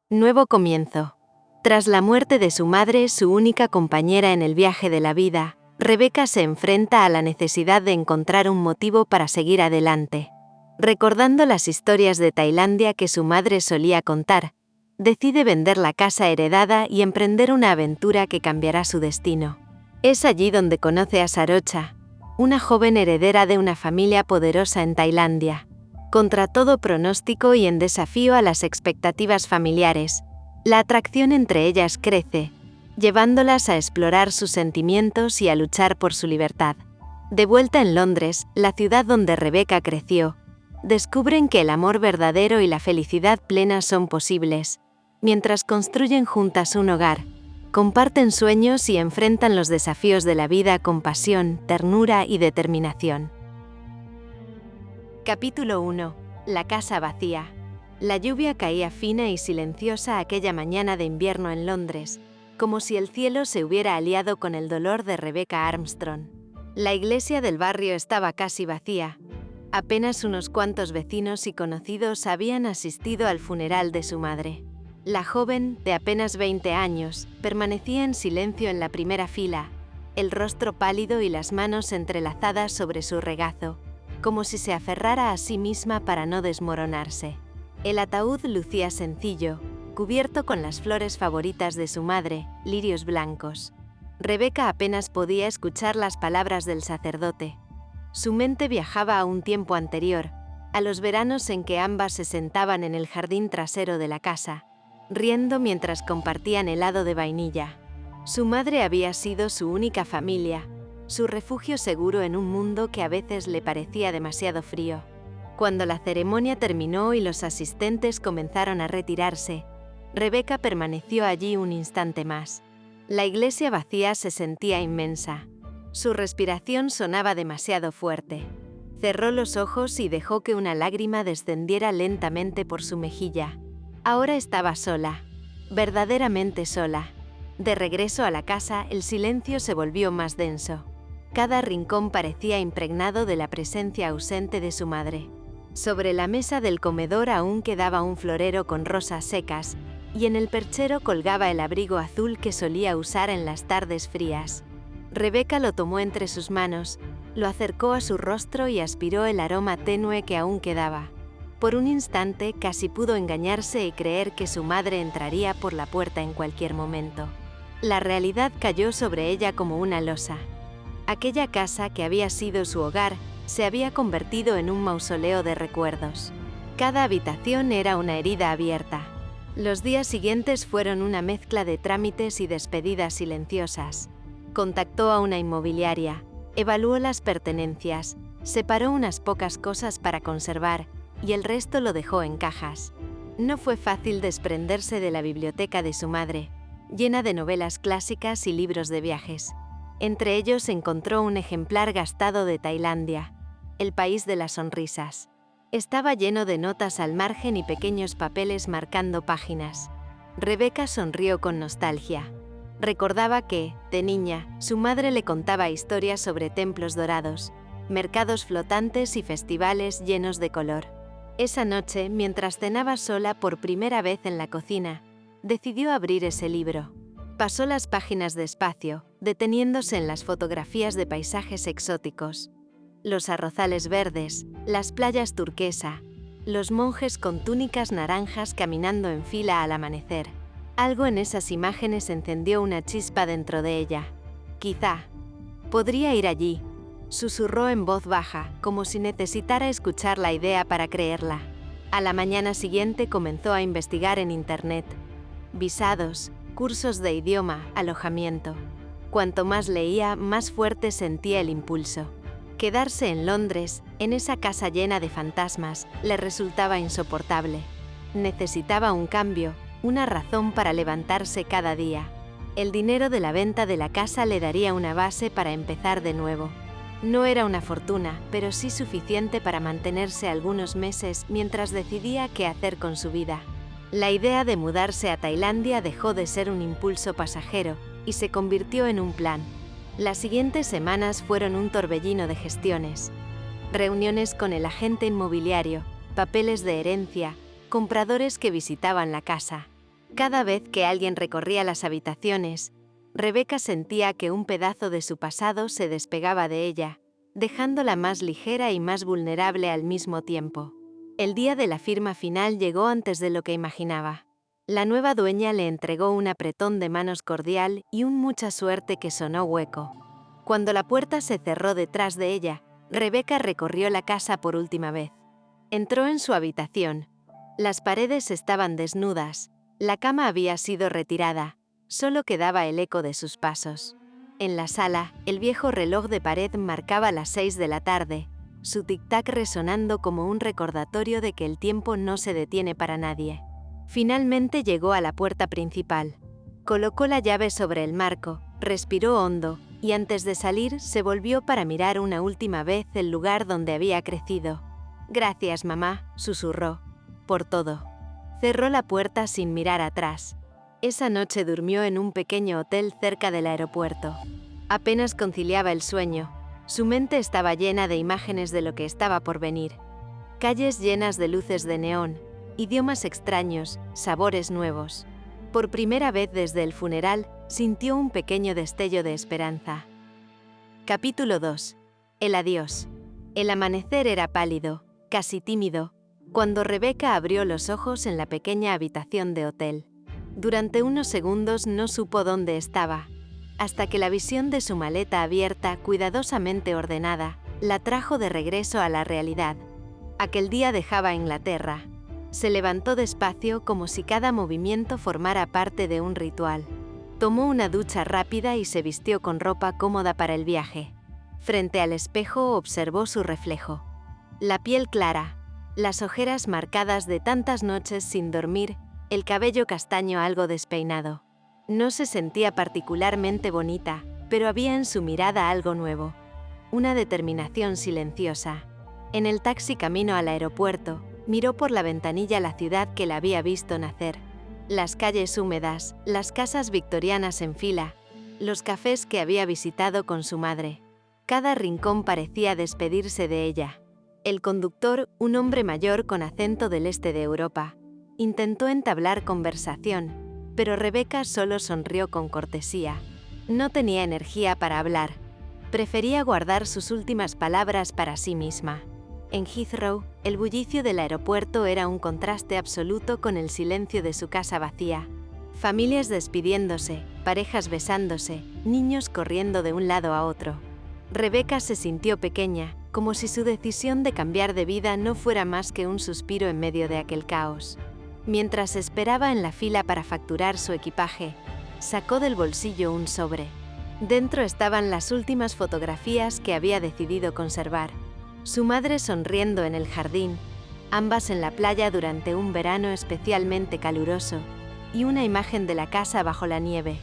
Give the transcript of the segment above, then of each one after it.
Nuevo comienzo. Tras la muerte de su madre, su única compañera en el viaje de la vida, Rebeca se enfrenta a la necesidad de encontrar un motivo para seguir adelante. Recordando las historias de Tailandia que su madre solía contar, decide vender la casa heredada y emprender una aventura que cambiará su destino. Es allí donde conoce a Sarocha, una joven heredera de una familia poderosa en Tailandia. Contra todo pronóstico y en desafío a las expectativas familiares, la atracción entre ellas crece, llevándolas a explorar sus sentimientos y a luchar por su libertad. De vuelta en Londres, la ciudad donde Rebeca creció, descubren que el amor verdadero y la felicidad plena son posibles, mientras construyen juntas un hogar, comparten sueños y enfrentan los desafíos de la vida con pasión, ternura y determinación. Capítulo 1. La casa vacía. La lluvia caía fina y silenciosa aquella mañana de invierno en Londres, como si el cielo se hubiera aliado con el dolor de Rebecca Armstrong. La iglesia del barrio estaba casi vacía. Apenas unos cuantos vecinos y conocidos habían asistido al funeral de su madre. La joven, de apenas 20 años, permanecía en silencio en la primera fila, el rostro pálido y las manos entrelazadas sobre su regazo, como si se aferrara a sí misma para no desmoronarse. El ataúd lucía sencillo, cubierto con las flores favoritas de su madre, lirios blancos. Rebeca apenas podía escuchar las palabras del sacerdote. Su mente viajaba a un tiempo anterior, a los veranos en que ambas se sentaban en el jardín trasero de la casa, riendo mientras compartían helado de vainilla. Su madre había sido su única familia, su refugio seguro en un mundo que a veces le parecía demasiado frío. Cuando la ceremonia terminó y los asistentes comenzaron a retirarse, Rebeca permaneció allí un instante más. La iglesia vacía se sentía inmensa. Su respiración sonaba demasiado fuerte. Cerró los ojos y dejó que una lágrima descendiera lentamente por su mejilla. Ahora estaba sola, verdaderamente sola. De regreso a la casa, el silencio se volvió más denso. Cada rincón parecía impregnado de la presencia ausente de su madre. Sobre la mesa del comedor aún quedaba un florero con rosas secas, y en el perchero colgaba el abrigo azul que solía usar en las tardes frías. Rebeca lo tomó entre sus manos, lo acercó a su rostro y aspiró el aroma tenue que aún quedaba. Por un instante casi pudo engañarse y creer que su madre entraría por la puerta en cualquier momento. La realidad cayó sobre ella como una losa. Aquella casa que había sido su hogar se había convertido en un mausoleo de recuerdos. Cada habitación era una herida abierta. Los días siguientes fueron una mezcla de trámites y despedidas silenciosas. Contactó a una inmobiliaria, evaluó las pertenencias, separó unas pocas cosas para conservar y el resto lo dejó en cajas. No fue fácil desprenderse de la biblioteca de su madre, llena de novelas clásicas y libros de viajes. Entre ellos encontró un ejemplar gastado de Tailandia, el país de las sonrisas. Estaba lleno de notas al margen y pequeños papeles marcando páginas. Rebeca sonrió con nostalgia. Recordaba que, de niña, su madre le contaba historias sobre templos dorados, mercados flotantes y festivales llenos de color. Esa noche, mientras cenaba sola por primera vez en la cocina, decidió abrir ese libro. Pasó las páginas despacio, deteniéndose en las fotografías de paisajes exóticos. Los arrozales verdes, las playas turquesa, los monjes con túnicas naranjas caminando en fila al amanecer. Algo en esas imágenes encendió una chispa dentro de ella. Quizá podría ir allí, susurró en voz baja, como si necesitara escuchar la idea para creerla. A la mañana siguiente comenzó a investigar en Internet. Visados, cursos de idioma, alojamiento. Cuanto más leía, más fuerte sentía el impulso. Quedarse en Londres, en esa casa llena de fantasmas, le resultaba insoportable. Necesitaba un cambio, una razón para levantarse cada día. El dinero de la venta de la casa le daría una base para empezar de nuevo. No era una fortuna, pero sí suficiente para mantenerse algunos meses mientras decidía qué hacer con su vida. La idea de mudarse a Tailandia dejó de ser un impulso pasajero y se convirtió en un plan. Las siguientes semanas fueron un torbellino de gestiones. Reuniones con el agente inmobiliario, papeles de herencia, compradores que visitaban la casa. Cada vez que alguien recorría las habitaciones, Rebecca sentía que un pedazo de su pasado se despegaba de ella, dejándola más ligera y más vulnerable al mismo tiempo. El día de la firma final llegó antes de lo que imaginaba. La nueva dueña le entregó un apretón de manos cordial y un mucha suerte que sonó hueco. Cuando la puerta se cerró detrás de ella, Rebecca recorrió la casa por última vez. Entró en su habitación. Las paredes estaban desnudas, la cama había sido retirada, solo quedaba el eco de sus pasos. En la sala, el viejo reloj de pared marcaba las 6 de la tarde, su tic-tac resonando como un recordatorio de que el tiempo no se detiene para nadie. Finalmente llegó a la puerta principal. Colocó la llave sobre el marco, respiró hondo, y antes de salir se volvió para mirar una última vez el lugar donde había crecido. «Gracias, mamá», susurró, «por todo». Cerró la puerta sin mirar atrás. Esa noche durmió en un pequeño hotel cerca del aeropuerto. Apenas conciliaba el sueño. Su mente estaba llena de imágenes de lo que estaba por venir. Calles llenas de luces de neón, idiomas extraños, sabores nuevos. Por primera vez desde el funeral, sintió un pequeño destello de esperanza. Capítulo 2. El adiós. El amanecer era pálido, casi tímido, cuando Rebecca abrió los ojos en la pequeña habitación de hotel. Durante unos segundos no supo dónde estaba, hasta que la visión de su maleta abierta, cuidadosamente ordenada, la trajo de regreso a la realidad. Aquel día dejaba Inglaterra. Se levantó despacio como si cada movimiento formara parte de un ritual. Tomó una ducha rápida y se vistió con ropa cómoda para el viaje. Frente al espejo observó su reflejo. La piel clara, las ojeras marcadas de tantas noches sin dormir, el cabello castaño algo despeinado. No se sentía particularmente bonita, pero había en su mirada algo nuevo. Una determinación silenciosa. En el taxi camino al aeropuerto, miró por la ventanilla la ciudad que la había visto nacer. Las calles húmedas, las casas victorianas en fila, los cafés que había visitado con su madre. Cada rincón parecía despedirse de ella. El conductor, un hombre mayor con acento del este de Europa, intentó entablar conversación, pero Rebecca solo sonrió con cortesía. No tenía energía para hablar. Prefería guardar sus últimas palabras para sí misma. En Heathrow, el bullicio del aeropuerto era un contraste absoluto con el silencio de su casa vacía. Familias despidiéndose, parejas besándose, niños corriendo de un lado a otro. Rebecca se sintió pequeña, como si su decisión de cambiar de vida no fuera más que un suspiro en medio de aquel caos. Mientras esperaba en la fila para facturar su equipaje, sacó del bolsillo un sobre. Dentro estaban las últimas fotografías que había decidido conservar. Su madre sonriendo en el jardín, ambas en la playa durante un verano especialmente caluroso, y una imagen de la casa bajo la nieve.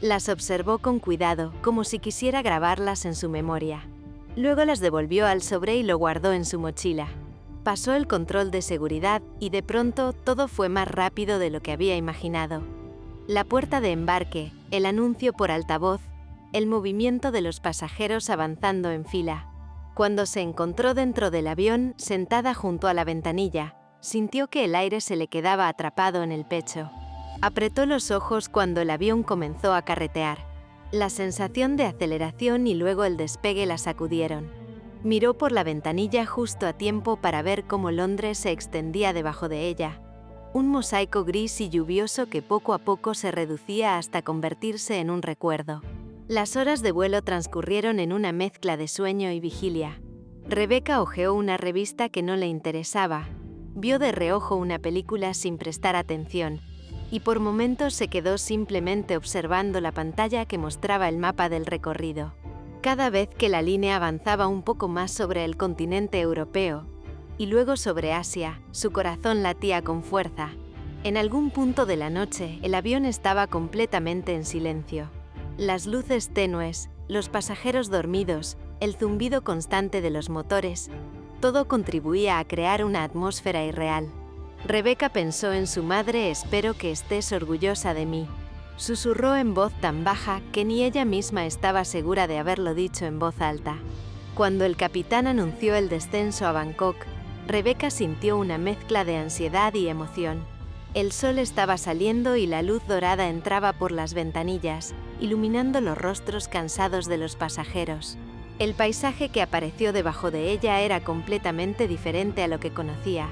Las observó con cuidado, como si quisiera grabarlas en su memoria. Luego las devolvió al sobre y lo guardó en su mochila. Pasó el control de seguridad y de pronto todo fue más rápido de lo que había imaginado. La puerta de embarque, el anuncio por altavoz, el movimiento de los pasajeros avanzando en fila. Cuando se encontró dentro del avión, sentada junto a la ventanilla, sintió que el aire se le quedaba atrapado en el pecho. Apretó los ojos cuando el avión comenzó a carretear. La sensación de aceleración y luego el despegue la sacudieron. Miró por la ventanilla justo a tiempo para ver cómo Londres se extendía debajo de ella. Un mosaico gris y lluvioso que poco a poco se reducía hasta convertirse en un recuerdo. Las horas de vuelo transcurrieron en una mezcla de sueño y vigilia. Rebecca hojeó una revista que no le interesaba, vio de reojo una película sin prestar atención, y por momentos se quedó simplemente observando la pantalla que mostraba el mapa del recorrido. Cada vez que la línea avanzaba un poco más sobre el continente europeo, y luego sobre Asia, su corazón latía con fuerza. En algún punto de la noche, el avión estaba completamente en silencio. Las luces tenues, los pasajeros dormidos, el zumbido constante de los motores, todo contribuía a crear una atmósfera irreal. Rebecca pensó en su madre. «Espero que estés orgullosa de mí», susurró en voz tan baja que ni ella misma estaba segura de haberlo dicho en voz alta. Cuando el capitán anunció el descenso a Bangkok, Rebecca sintió una mezcla de ansiedad y emoción. El sol estaba saliendo y la luz dorada entraba por las ventanillas, iluminando los rostros cansados de los pasajeros. El paisaje que apareció debajo de ella era completamente diferente a lo que conocía.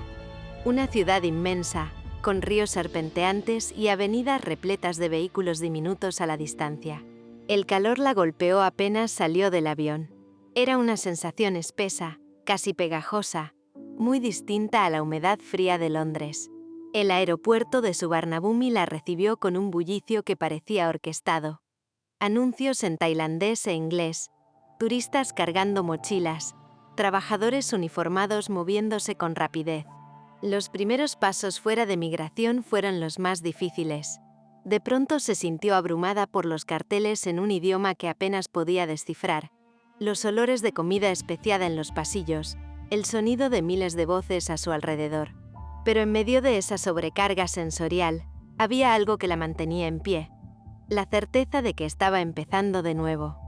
Una ciudad inmensa, con ríos serpenteantes y avenidas repletas de vehículos diminutos a la distancia. El calor la golpeó apenas salió del avión. Era una sensación espesa, casi pegajosa, muy distinta a la humedad fría de Londres. El aeropuerto de Suvarnabhumi la recibió con un bullicio que parecía orquestado. Anuncios en tailandés e inglés, turistas cargando mochilas, trabajadores uniformados moviéndose con rapidez. Los primeros pasos fuera de migración fueron los más difíciles. De pronto se sintió abrumada por los carteles en un idioma que apenas podía descifrar, los olores de comida especiada en los pasillos, el sonido de miles de voces a su alrededor. Pero en medio de esa sobrecarga sensorial, había algo que la mantenía en pie. La certeza de que estaba empezando de nuevo.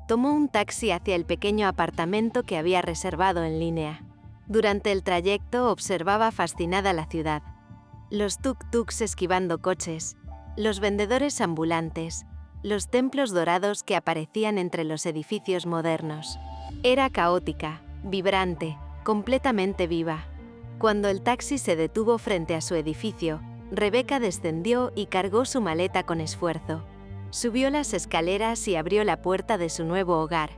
Tomó un taxi hacia el pequeño apartamento que había reservado en línea. Durante el trayecto observaba fascinada la ciudad. Los tuk-tuks esquivando coches, los vendedores ambulantes, los templos dorados que aparecían entre los edificios modernos. Era caótica, vibrante, completamente viva. Cuando el taxi se detuvo frente a su edificio, Rebecca descendió y cargó su maleta con esfuerzo. Subió las escaleras y abrió la puerta de su nuevo hogar.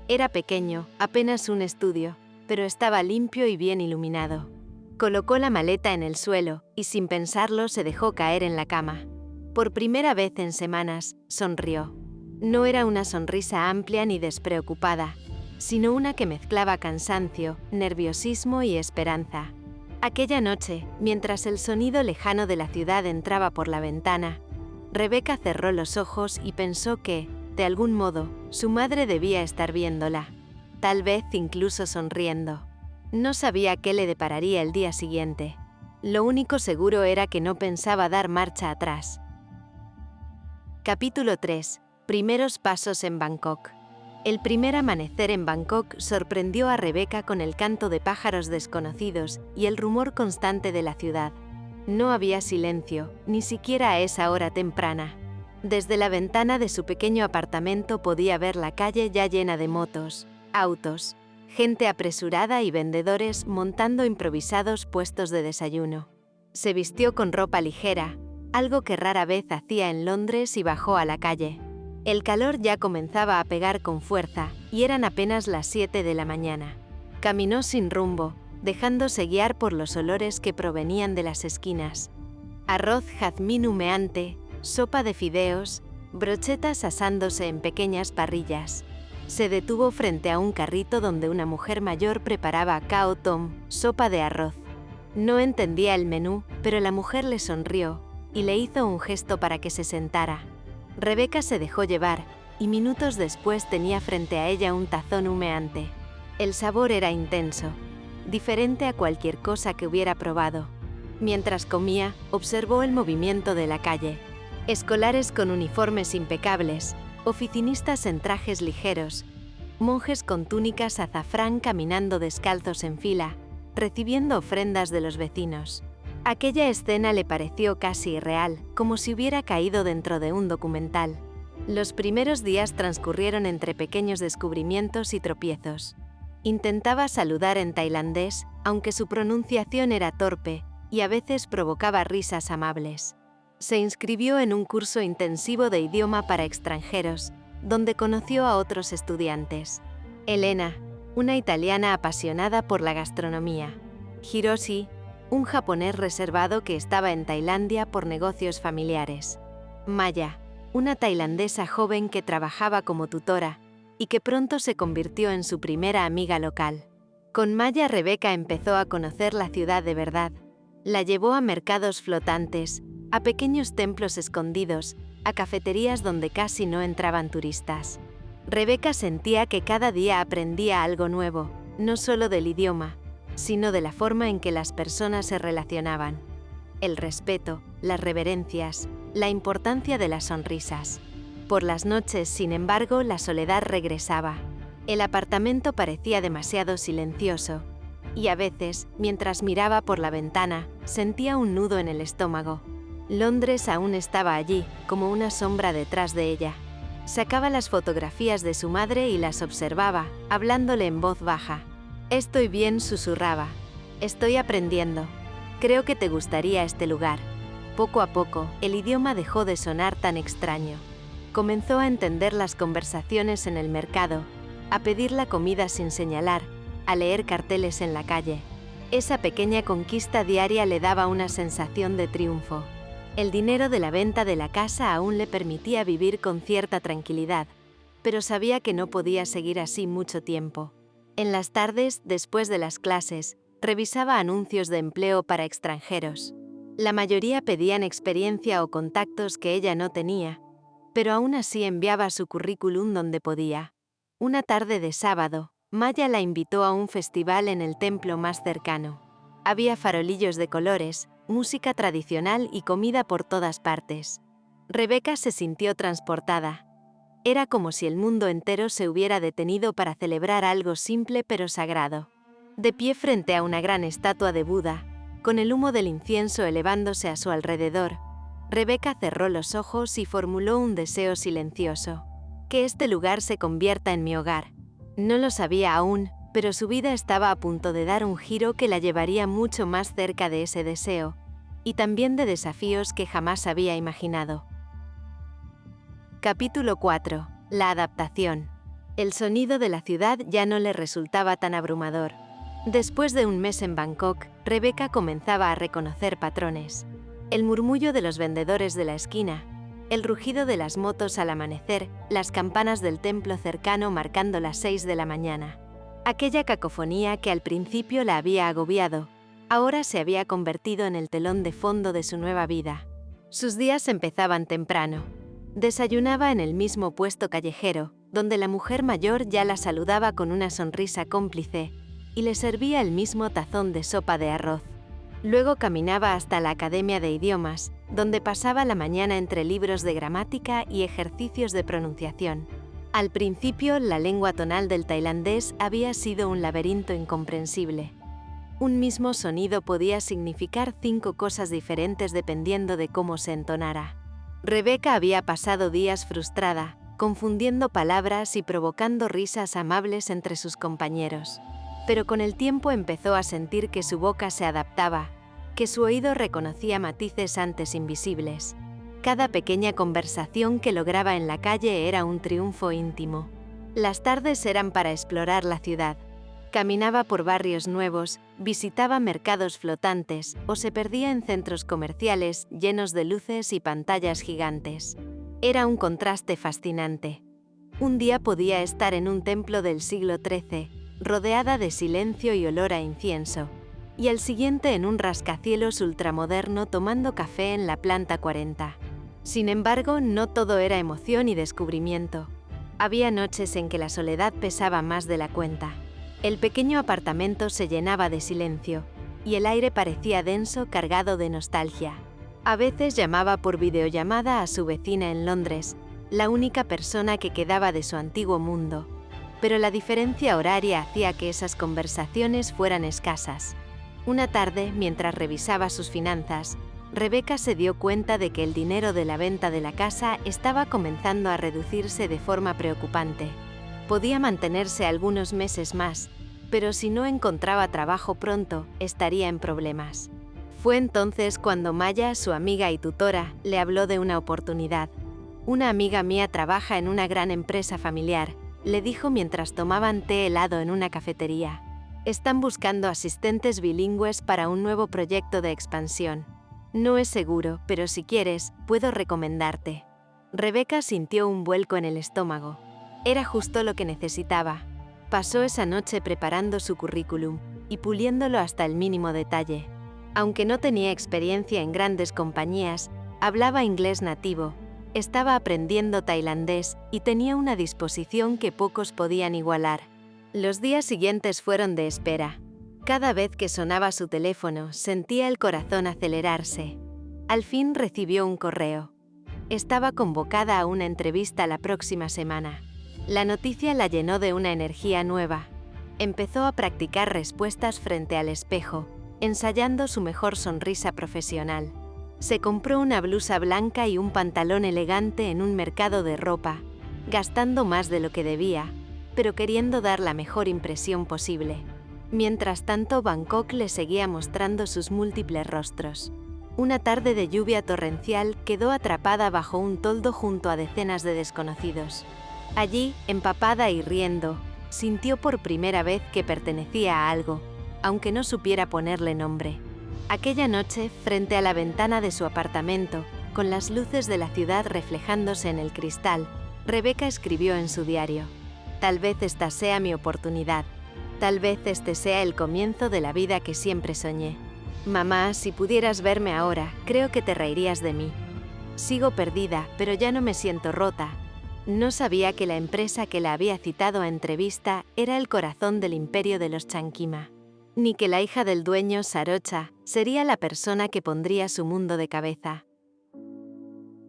Era pequeño, apenas un estudio, pero estaba limpio y bien iluminado. Colocó la maleta en el suelo y sin pensarlo se dejó caer en la cama. Por primera vez en semanas, sonrió. No era una sonrisa amplia ni despreocupada, sino una que mezclaba cansancio, nerviosismo y esperanza. Aquella noche, mientras el sonido lejano de la ciudad entraba por la ventana, Rebecca cerró los ojos y pensó que, de algún modo, su madre debía estar viéndola, tal vez incluso sonriendo. No sabía qué le depararía el día siguiente. Lo único seguro era que no pensaba dar marcha atrás. Capítulo 3. Primeros pasos en Bangkok. El primer amanecer en Bangkok sorprendió a Rebecca con el canto de pájaros desconocidos y el rumor constante de la ciudad. No había silencio, ni siquiera a esa hora temprana. Desde la ventana de su pequeño apartamento podía ver la calle ya llena de motos, autos, gente apresurada y vendedores montando improvisados puestos de desayuno. Se vistió con ropa ligera, algo que rara vez hacía en Londres, y bajó a la calle. El calor ya comenzaba a pegar con fuerza y eran apenas las 7 de la mañana. Caminó sin rumbo, dejándose guiar por los olores que provenían de las esquinas. Arroz jazmín humeante, sopa de fideos, brochetas asándose en pequeñas parrillas. Se detuvo frente a un carrito donde una mujer mayor preparaba khao tom, sopa de arroz. No entendía el menú, pero la mujer le sonrió y le hizo un gesto para que se sentara. Rebecca se dejó llevar, y minutos después tenía frente a ella un tazón humeante. El sabor era intenso, diferente a cualquier cosa que hubiera probado. Mientras comía, observó el movimiento de la calle. Escolares con uniformes impecables, oficinistas en trajes ligeros, monjes con túnicas azafrán caminando descalzos en fila, recibiendo ofrendas de los vecinos. Aquella escena le pareció casi irreal, como si hubiera caído dentro de un documental. Los primeros días transcurrieron entre pequeños descubrimientos y tropiezos. Intentaba saludar en tailandés, aunque su pronunciación era torpe y a veces provocaba risas amables. Se inscribió en un curso intensivo de idioma para extranjeros, donde conoció a otros estudiantes. Elena, una italiana apasionada por la gastronomía. Hiroshi, un japonés reservado que estaba en Tailandia por negocios familiares. Maya, una tailandesa joven que trabajaba como tutora y que pronto se convirtió en su primera amiga local. Con Maya, Rebecca empezó a conocer la ciudad de verdad. La llevó a mercados flotantes, a pequeños templos escondidos, a cafeterías donde casi no entraban turistas. Rebecca sentía que cada día aprendía algo nuevo, no solo del idioma, sino de la forma en que las personas se relacionaban. El respeto, las reverencias, la importancia de las sonrisas. Por las noches, sin embargo, la soledad regresaba. El apartamento parecía demasiado silencioso, y a veces, mientras miraba por la ventana, sentía un nudo en el estómago. Londres aún estaba allí, como una sombra detrás de ella. Sacaba las fotografías de su madre y las observaba, hablándole en voz baja. «Estoy bien», susurraba. «Estoy aprendiendo. Creo que te gustaría este lugar». Poco a poco, el idioma dejó de sonar tan extraño. Comenzó a entender las conversaciones en el mercado, a pedir la comida sin señalar, a leer carteles en la calle. Esa pequeña conquista diaria le daba una sensación de triunfo. El dinero de la venta de la casa aún le permitía vivir con cierta tranquilidad, pero sabía que no podía seguir así mucho tiempo. En las tardes, después de las clases, revisaba anuncios de empleo para extranjeros. La mayoría pedían experiencia o contactos que ella no tenía, pero aún así enviaba su currículum donde podía. Una tarde de sábado, Maya la invitó a un festival en el templo más cercano. Había farolillos de colores, música tradicional y comida por todas partes. Rebecca se sintió transportada. Era como si el mundo entero se hubiera detenido para celebrar algo simple pero sagrado. De pie frente a una gran estatua de Buda, con el humo del incienso elevándose a su alrededor, Rebecca cerró los ojos y formuló un deseo silencioso. Que este lugar se convierta en mi hogar. No lo sabía aún, pero su vida estaba a punto de dar un giro que la llevaría mucho más cerca de ese deseo, y también de desafíos que jamás había imaginado. Capítulo 4. La adaptación. El sonido de la ciudad ya no le resultaba tan abrumador. Después de un mes en Bangkok, Rebecca comenzaba a reconocer patrones. El murmullo de los vendedores de la esquina, el rugido de las motos al amanecer, las campanas del templo cercano marcando las 6 de la mañana. Aquella cacofonía que al principio la había agobiado, ahora se había convertido en el telón de fondo de su nueva vida. Sus días empezaban temprano. Desayunaba en el mismo puesto callejero, donde la mujer mayor ya la saludaba con una sonrisa cómplice, y le servía el mismo tazón de sopa de arroz. Luego caminaba hasta la Academia de Idiomas, donde pasaba la mañana entre libros de gramática y ejercicios de pronunciación. Al principio, la lengua tonal del tailandés había sido un laberinto incomprensible. Un mismo sonido podía significar 5 cosas diferentes dependiendo de cómo se entonara. Rebecca había pasado días frustrada, confundiendo palabras y provocando risas amables entre sus compañeros. Pero con el tiempo empezó a sentir que su boca se adaptaba, que su oído reconocía matices antes invisibles. Cada pequeña conversación que lograba en la calle era un triunfo íntimo. Las tardes eran para explorar la ciudad. Caminaba por barrios nuevos, visitaba mercados flotantes o se perdía en centros comerciales llenos de luces y pantallas gigantes. Era un contraste fascinante. Un día podía estar en un templo del siglo XIII, rodeada de silencio y olor a incienso, y al siguiente en un rascacielos ultramoderno tomando café en la planta 40. Sin embargo, no todo era emoción y descubrimiento. Había noches en que la soledad pesaba más de la cuenta. El pequeño apartamento se llenaba de silencio, y el aire parecía denso, cargado de nostalgia. A veces llamaba por videollamada a su vecina en Londres, la única persona que quedaba de su antiguo mundo, pero la diferencia horaria hacía que esas conversaciones fueran escasas. Una tarde, mientras revisaba sus finanzas, Rebecca se dio cuenta de que el dinero de la venta de la casa estaba comenzando a reducirse de forma preocupante. Podía mantenerse algunos meses más, pero si no encontraba trabajo pronto, estaría en problemas. Fue entonces cuando Maya, su amiga y tutora, le habló de una oportunidad. «Una amiga mía trabaja en una gran empresa familiar», le dijo mientras tomaban té helado en una cafetería. «Están buscando asistentes bilingües para un nuevo proyecto de expansión. No es seguro, pero si quieres, puedo recomendarte». Rebecca sintió un vuelco en el estómago. Era justo lo que necesitaba. Pasó esa noche preparando su currículum y puliéndolo hasta el mínimo detalle. Aunque no tenía experiencia en grandes compañías, hablaba inglés nativo, estaba aprendiendo tailandés y tenía una disposición que pocos podían igualar. Los días siguientes fueron de espera. Cada vez que sonaba su teléfono, sentía el corazón acelerarse. Al fin recibió un correo. Estaba convocada a una entrevista la próxima semana. La noticia la llenó de una energía nueva. Empezó a practicar respuestas frente al espejo, ensayando su mejor sonrisa profesional. Se compró una blusa blanca y un pantalón elegante en un mercado de ropa, gastando más de lo que debía, pero queriendo dar la mejor impresión posible. Mientras tanto, Bangkok le seguía mostrando sus múltiples rostros. Una tarde de lluvia torrencial quedó atrapada bajo un toldo junto a decenas de desconocidos. Allí, empapada y riendo, sintió por primera vez que pertenecía a algo, aunque no supiera ponerle nombre. Aquella noche, frente a la ventana de su apartamento, con las luces de la ciudad reflejándose en el cristal, Rebecca escribió en su diario: «Tal vez esta sea mi oportunidad. Tal vez este sea el comienzo de la vida que siempre soñé. Mamá, si pudieras verme ahora, creo que te reirías de mí. Sigo perdida, pero ya no me siento rota». No sabía que la empresa que la había citado a entrevista era el corazón del imperio de los Chankima, ni que la hija del dueño, Sarocha, sería la persona que pondría su mundo de cabeza.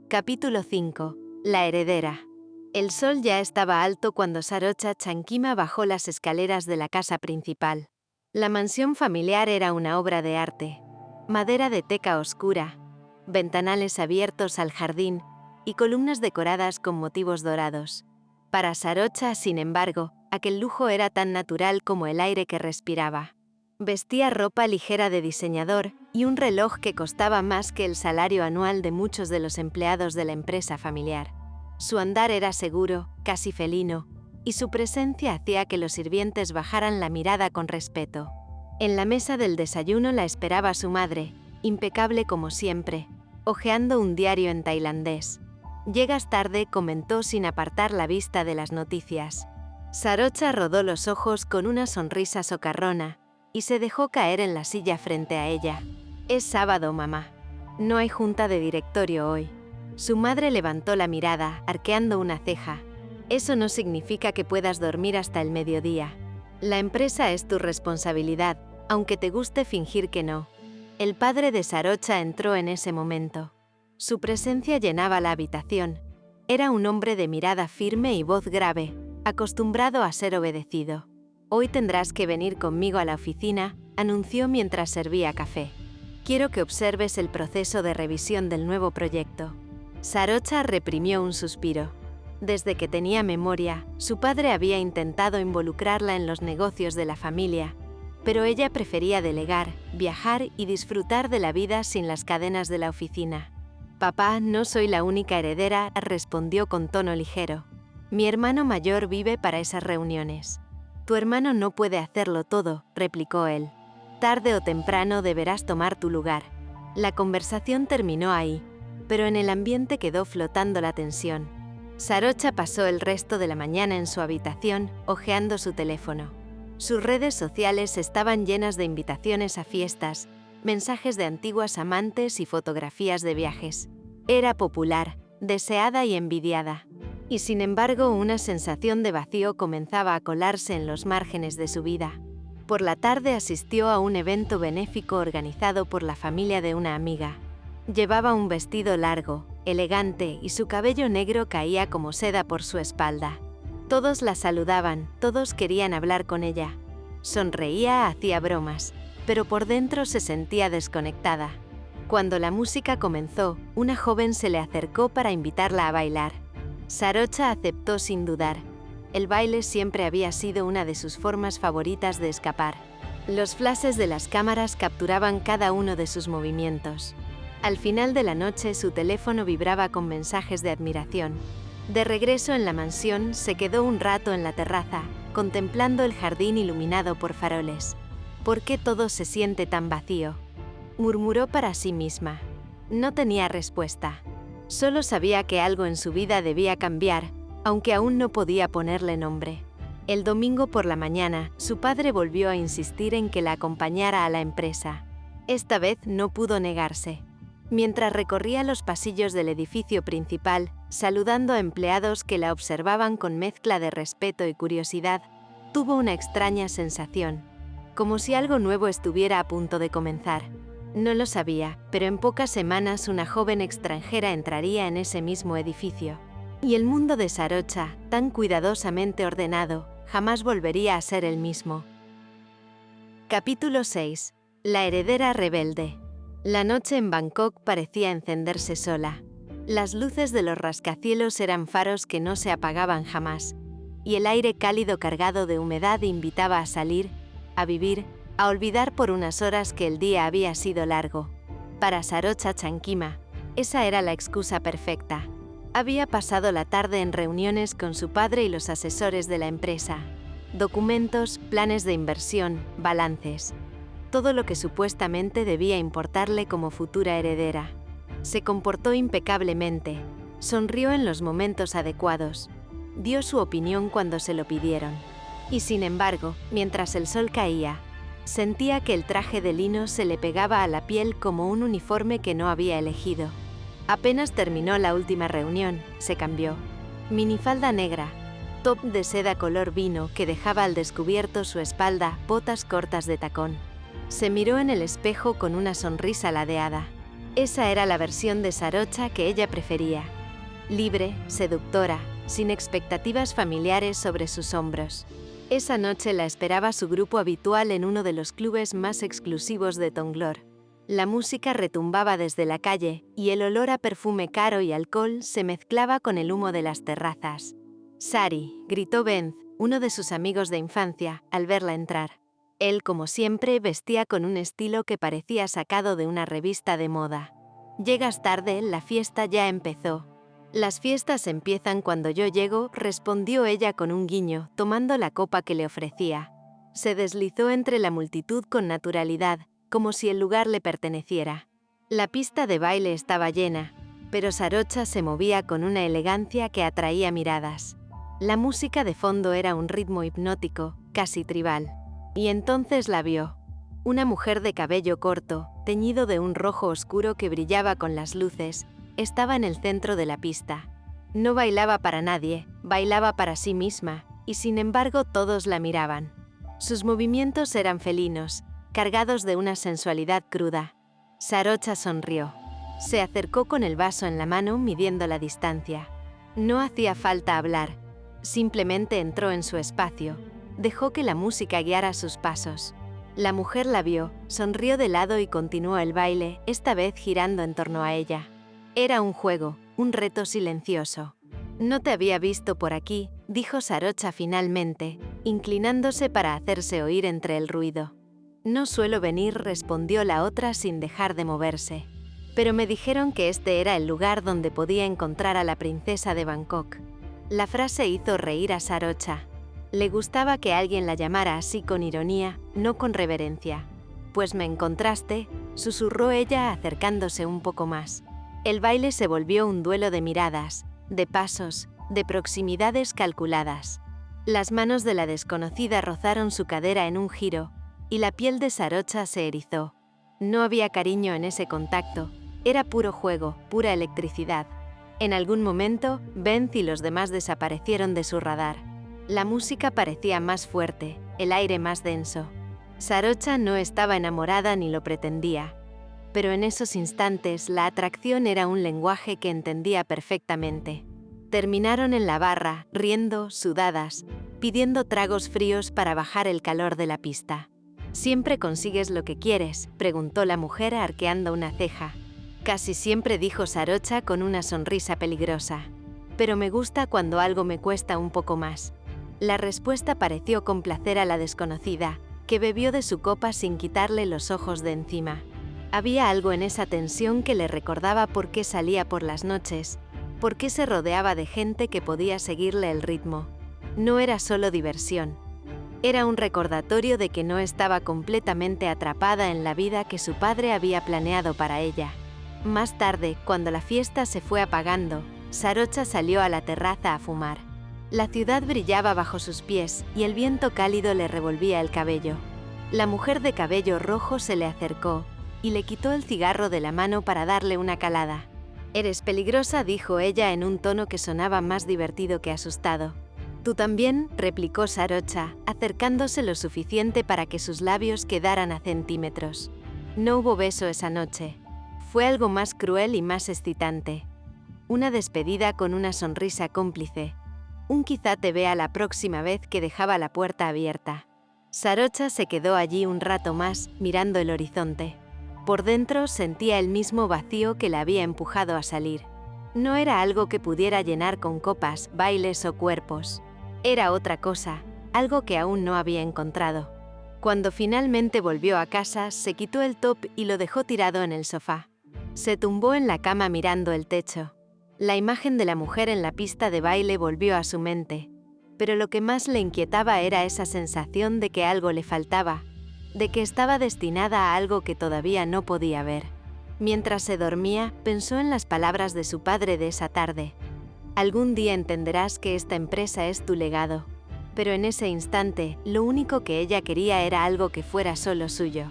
Capítulo 5. La heredera. El sol ya estaba alto cuando Sarocha Chankima bajó las escaleras de la casa principal. La mansión familiar era una obra de arte. Madera de teca oscura, ventanales abiertos al jardín y columnas decoradas con motivos dorados. Para Sarocha, sin embargo, aquel lujo era tan natural como el aire que respiraba. Vestía ropa ligera de diseñador y un reloj que costaba más que el salario anual de muchos de los empleados de la empresa familiar. Su andar era seguro, casi felino, y su presencia hacía que los sirvientes bajaran la mirada con respeto. En la mesa del desayuno la esperaba su madre, impecable como siempre, hojeando un diario en tailandés. «Llegas tarde», comentó sin apartar la vista de las noticias. Sarocha rodó los ojos con una sonrisa socarrona y se dejó caer en la silla frente a ella. «Es sábado, mamá. No hay junta de directorio hoy». Su madre levantó la mirada, arqueando una ceja. «Eso no significa que puedas dormir hasta el mediodía. La empresa es tu responsabilidad, aunque te guste fingir que no». El padre de Sarocha entró en ese momento. Su presencia llenaba la habitación. Era un hombre de mirada firme y voz grave, acostumbrado a ser obedecido. «Hoy tendrás que venir conmigo a la oficina», anunció mientras servía café. «Quiero que observes el proceso de revisión del nuevo proyecto». Sarocha reprimió un suspiro. Desde que tenía memoria, su padre había intentado involucrarla en los negocios de la familia, pero ella prefería delegar, viajar y disfrutar de la vida sin las cadenas de la oficina. «Papá, no soy la única heredera», respondió con tono ligero. «Mi hermano mayor vive para esas reuniones». «Tu hermano no puede hacerlo todo», replicó él. «Tarde o temprano deberás tomar tu lugar». La conversación terminó ahí, pero en el ambiente quedó flotando la tensión. Sarocha pasó el resto de la mañana en su habitación, hojeando su teléfono. Sus redes sociales estaban llenas de invitaciones a fiestas, mensajes de antiguas amantes y fotografías de viajes. Era popular, deseada y envidiada. Y sin embargo, una sensación de vacío comenzaba a colarse en los márgenes de su vida. Por la tarde asistió a un evento benéfico organizado por la familia de una amiga. Llevaba un vestido largo, elegante, y su cabello negro caía como seda por su espalda. Todos la saludaban, todos querían hablar con ella. Sonreía, hacía bromas, pero por dentro se sentía desconectada. Cuando la música comenzó, una joven se le acercó para invitarla a bailar. Sarocha aceptó sin dudar. El baile siempre había sido una de sus formas favoritas de escapar. Los flashes de las cámaras capturaban cada uno de sus movimientos. Al final de la noche, su teléfono vibraba con mensajes de admiración. De regreso en la mansión, se quedó un rato en la terraza, contemplando el jardín iluminado por faroles. «¿Por qué todo se siente tan vacío?», murmuró para sí misma. No tenía respuesta. Solo sabía que algo en su vida debía cambiar, aunque aún no podía ponerle nombre. El domingo por la mañana, su padre volvió a insistir en que la acompañara a la empresa. Esta vez no pudo negarse. Mientras recorría los pasillos del edificio principal, saludando a empleados que la observaban con mezcla de respeto y curiosidad, tuvo una extraña sensación, como si algo nuevo estuviera a punto de comenzar. No lo sabía, pero en pocas semanas una joven extranjera entraría en ese mismo edificio. Y el mundo de Sarocha, tan cuidadosamente ordenado, jamás volvería a ser el mismo. Capítulo 6. La heredera rebelde. La noche en Bangkok parecía encenderse sola. Las luces de los rascacielos eran faros que no se apagaban jamás, y el aire cálido cargado de humedad invitaba a salir, a vivir, a olvidar por unas horas que el día había sido largo. Para Sarocha Chankima, esa era la excusa perfecta. Había pasado la tarde en reuniones con su padre y los asesores de la empresa. Documentos, planes de inversión, balances. Todo lo que supuestamente debía importarle como futura heredera. Se comportó impecablemente, sonrió en los momentos adecuados, dio su opinión cuando se lo pidieron. Y sin embargo, mientras el sol caía, sentía que el traje de lino se le pegaba a la piel como un uniforme que no había elegido. Apenas terminó la última reunión, se cambió. Minifalda negra, top de seda color vino que dejaba al descubierto su espalda, botas cortas de tacón. Se miró en el espejo con una sonrisa ladeada. Esa era la versión de Sarocha que ella prefería. Libre, seductora, sin expectativas familiares sobre sus hombros. Esa noche la esperaba su grupo habitual en uno de los clubes más exclusivos de Tonglor. La música retumbaba desde la calle y el olor a perfume caro y alcohol se mezclaba con el humo de las terrazas. «Sari», gritó Benz, uno de sus amigos de infancia, al verla entrar. Él, como siempre, vestía con un estilo que parecía sacado de una revista de moda. «Llegas tarde, la fiesta ya empezó». «Las fiestas empiezan cuando yo llego», respondió ella con un guiño, tomando la copa que le ofrecía. Se deslizó entre la multitud con naturalidad, como si el lugar le perteneciera. La pista de baile estaba llena, pero Sarocha se movía con una elegancia que atraía miradas. La música de fondo era un ritmo hipnótico, casi tribal. Y entonces la vio. Una mujer de cabello corto, teñido de un rojo oscuro que brillaba con las luces, estaba en el centro de la pista. No bailaba para nadie, bailaba para sí misma, y sin embargo todos la miraban. Sus movimientos eran felinos, cargados de una sensualidad cruda. Sarocha sonrió. Se acercó con el vaso en la mano midiendo la distancia. No hacía falta hablar, simplemente entró en su espacio. Dejó que la música guiara sus pasos. La mujer la vio, sonrió de lado y continuó el baile, esta vez girando en torno a ella. Era un juego, un reto silencioso. «No te había visto por aquí», dijo Sarocha finalmente, inclinándose para hacerse oír entre el ruido. «No suelo venir», respondió la otra sin dejar de moverse. «Pero me dijeron que este era el lugar donde podía encontrar a la princesa de Bangkok». La frase hizo reír a Sarocha. Le gustaba que alguien la llamara así con ironía, no con reverencia. «Pues me encontraste», susurró ella acercándose un poco más. El baile se volvió un duelo de miradas, de pasos, de proximidades calculadas. Las manos de la desconocida rozaron su cadera en un giro, y la piel de Sarocha se erizó. No había cariño en ese contacto, era puro juego, pura electricidad. En algún momento, Benz y los demás desaparecieron de su radar. La música parecía más fuerte, el aire más denso. Sarocha no estaba enamorada ni lo pretendía. Pero en esos instantes la atracción era un lenguaje que entendía perfectamente. Terminaron en la barra, riendo, sudadas, pidiendo tragos fríos para bajar el calor de la pista. «¿Siempre consigues lo que quieres?», preguntó la mujer arqueando una ceja. «Casi siempre», dijo Sarocha con una sonrisa peligrosa. «Pero me gusta cuando algo me cuesta un poco más». La respuesta pareció complacer a la desconocida, que bebió de su copa sin quitarle los ojos de encima. Había algo en esa tensión que le recordaba por qué salía por las noches, por qué se rodeaba de gente que podía seguirle el ritmo. No era solo diversión. Era un recordatorio de que no estaba completamente atrapada en la vida que su padre había planeado para ella. Más tarde, cuando la fiesta se fue apagando, Sarocha salió a la terraza a fumar. La ciudad brillaba bajo sus pies y el viento cálido le revolvía el cabello. La mujer de cabello rojo se le acercó y le quitó el cigarro de la mano para darle una calada. «Eres peligrosa», dijo ella en un tono que sonaba más divertido que asustado. «Tú también», replicó Sarocha, acercándose lo suficiente para que sus labios quedaran a centímetros. No hubo beso esa noche. Fue algo más cruel y más excitante. Una despedida con una sonrisa cómplice. Un «quizá te vea la próxima vez» que dejaba la puerta abierta. Sarocha se quedó allí un rato más, mirando el horizonte. Por dentro sentía el mismo vacío que la había empujado a salir. No era algo que pudiera llenar con copas, bailes o cuerpos. Era otra cosa, algo que aún no había encontrado. Cuando finalmente volvió a casa, se quitó el top y lo dejó tirado en el sofá. Se tumbó en la cama mirando el techo. La imagen de la mujer en la pista de baile volvió a su mente, pero lo que más le inquietaba era esa sensación de que algo le faltaba, de que estaba destinada a algo que todavía no podía ver. Mientras se dormía, pensó en las palabras de su padre de esa tarde. Algún día entenderás que esta empresa es tu legado. Pero en ese instante, lo único que ella quería era algo que fuera solo suyo.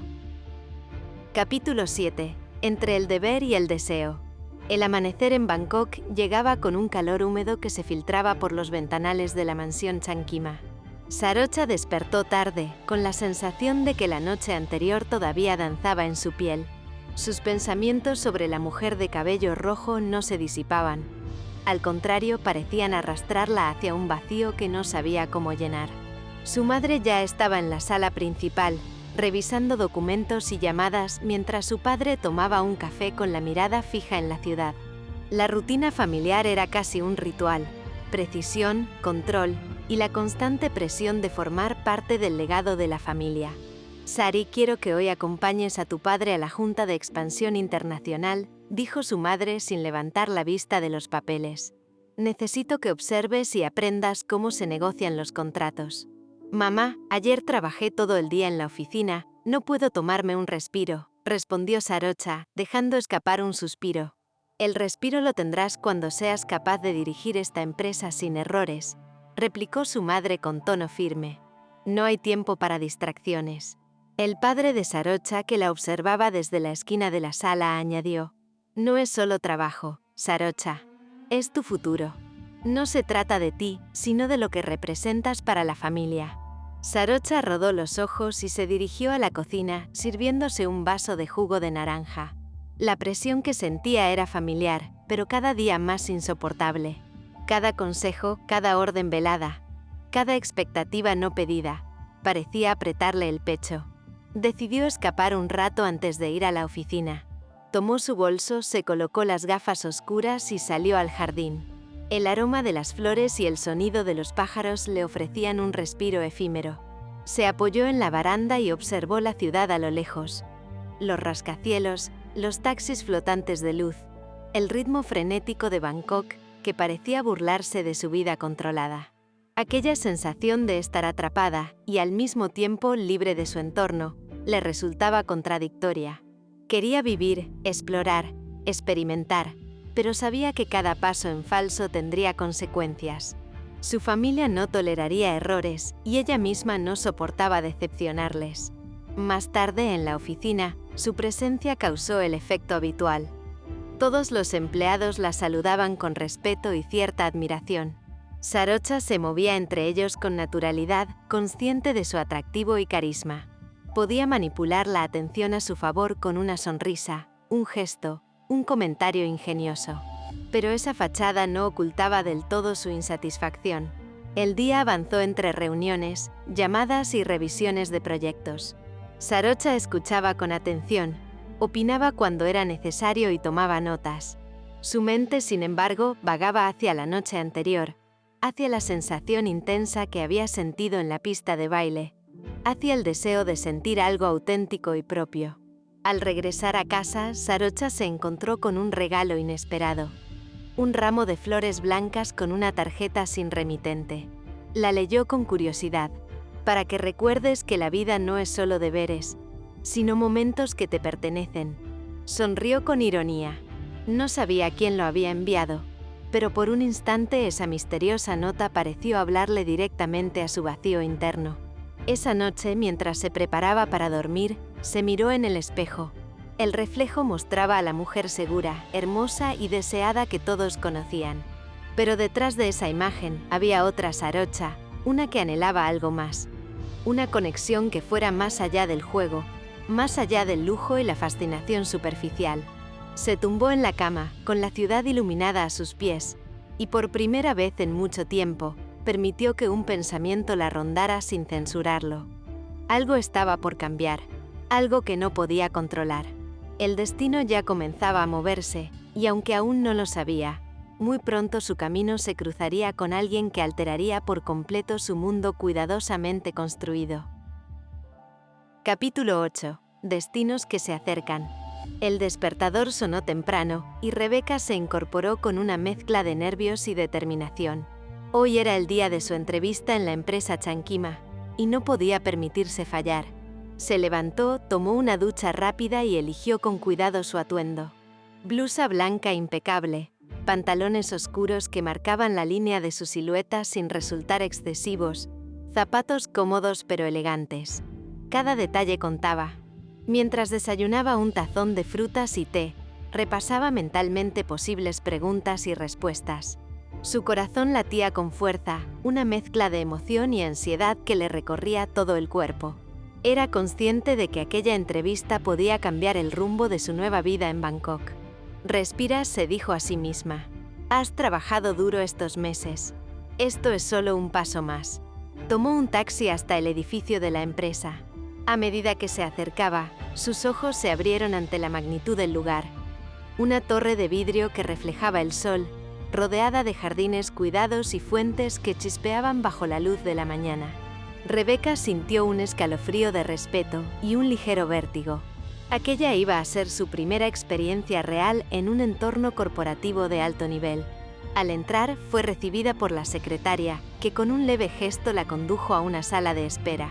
Capítulo 7. Entre el deber y el deseo. El amanecer en Bangkok llegaba con un calor húmedo que se filtraba por los ventanales de la mansión Chankima. Sarocha despertó tarde, con la sensación de que la noche anterior todavía danzaba en su piel. Sus pensamientos sobre la mujer de cabello rojo no se disipaban. Al contrario, parecían arrastrarla hacia un vacío que no sabía cómo llenar. Su madre ya estaba en la sala principal, revisando documentos y llamadas mientras su padre tomaba un café con la mirada fija en la ciudad. La rutina familiar era casi un ritual: precisión, control y la constante presión de formar parte del legado de la familia. «Sari, quiero que hoy acompañes a tu padre a la Junta de Expansión Internacional», dijo su madre sin levantar la vista de los papeles. «Necesito que observes y aprendas cómo se negocian los contratos». «Mamá, ayer trabajé todo el día en la oficina, no puedo tomarme un respiro», respondió Sarocha, dejando escapar un suspiro. «El respiro lo tendrás cuando seas capaz de dirigir esta empresa sin errores», replicó su madre con tono firme. «No hay tiempo para distracciones». El padre de Sarocha, que la observaba desde la esquina de la sala, añadió: «No es solo trabajo, Sarocha, es tu futuro. No se trata de ti, sino de lo que representas para la familia». Sarocha rodó los ojos y se dirigió a la cocina, sirviéndose un vaso de jugo de naranja. La presión que sentía era familiar, pero cada día más insoportable. Cada consejo, cada orden velada, cada expectativa no pedida, parecía apretarle el pecho. Decidió escapar un rato antes de ir a la oficina. Tomó su bolso, se colocó las gafas oscuras y salió al jardín. El aroma de las flores y el sonido de los pájaros le ofrecían un respiro efímero. Se apoyó en la baranda y observó la ciudad a lo lejos. Los rascacielos, los taxis flotantes de luz, el ritmo frenético de Bangkok que parecía burlarse de su vida controlada. Aquella sensación de estar atrapada y al mismo tiempo libre de su entorno le resultaba contradictoria. Quería vivir, explorar, experimentar, pero sabía que cada paso en falso tendría consecuencias. Su familia no toleraría errores y ella misma no soportaba decepcionarles. Más tarde, en la oficina, su presencia causó el efecto habitual. Todos los empleados la saludaban con respeto y cierta admiración. Sarocha se movía entre ellos con naturalidad, consciente de su atractivo y carisma. Podía manipular la atención a su favor con una sonrisa, un gesto, un comentario ingenioso. Pero esa fachada no ocultaba del todo su insatisfacción. El día avanzó entre reuniones, llamadas y revisiones de proyectos. Sarocha escuchaba con atención, opinaba cuando era necesario y tomaba notas. Su mente, sin embargo, vagaba hacia la noche anterior, hacia la sensación intensa que había sentido en la pista de baile, hacia el deseo de sentir algo auténtico y propio. Al regresar a casa, Sarocha se encontró con un regalo inesperado: un ramo de flores blancas con una tarjeta sin remitente. La leyó con curiosidad, para que recuerdes que la vida no es solo deberes, sino momentos que te pertenecen. Sonrió con ironía. No sabía quién lo había enviado, pero por un instante esa misteriosa nota pareció hablarle directamente a su vacío interno. Esa noche, mientras se preparaba para dormir, se miró en el espejo. El reflejo mostraba a la mujer segura, hermosa y deseada que todos conocían. Pero detrás de esa imagen había otra Sarocha, una que anhelaba algo más. Una conexión que fuera más allá del juego, más allá del lujo y la fascinación superficial. Se tumbó en la cama, con la ciudad iluminada a sus pies, y por primera vez en mucho tiempo, permitió que un pensamiento la rondara sin censurarlo. Algo estaba por cambiar, algo que no podía controlar. El destino ya comenzaba a moverse, y aunque aún no lo sabía, muy pronto su camino se cruzaría con alguien que alteraría por completo su mundo cuidadosamente construido. Capítulo 8. Destinos que se acercan. El despertador sonó temprano, y Rebecca se incorporó con una mezcla de nervios y determinación. Hoy era el día de su entrevista en la empresa Chankima, y no podía permitirse fallar. Se levantó, tomó una ducha rápida y eligió con cuidado su atuendo. Blusa blanca impecable, pantalones oscuros que marcaban la línea de su silueta sin resultar excesivos, zapatos cómodos pero elegantes. Cada detalle contaba. Mientras desayunaba un tazón de frutas y té, repasaba mentalmente posibles preguntas y respuestas. Su corazón latía con fuerza, una mezcla de emoción y ansiedad que le recorría todo el cuerpo. Era consciente de que aquella entrevista podía cambiar el rumbo de su nueva vida en Bangkok. Respira, se dijo a sí misma. Has trabajado duro estos meses. Esto es solo un paso más. Tomó un taxi hasta el edificio de la empresa. A medida que se acercaba, sus ojos se abrieron ante la magnitud del lugar. Una torre de vidrio que reflejaba el sol, rodeada de jardines cuidados y fuentes que chispeaban bajo la luz de la mañana. Rebecca sintió un escalofrío de respeto y un ligero vértigo. Aquella iba a ser su primera experiencia real en un entorno corporativo de alto nivel. Al entrar, fue recibida por la secretaria, que con un leve gesto la condujo a una sala de espera.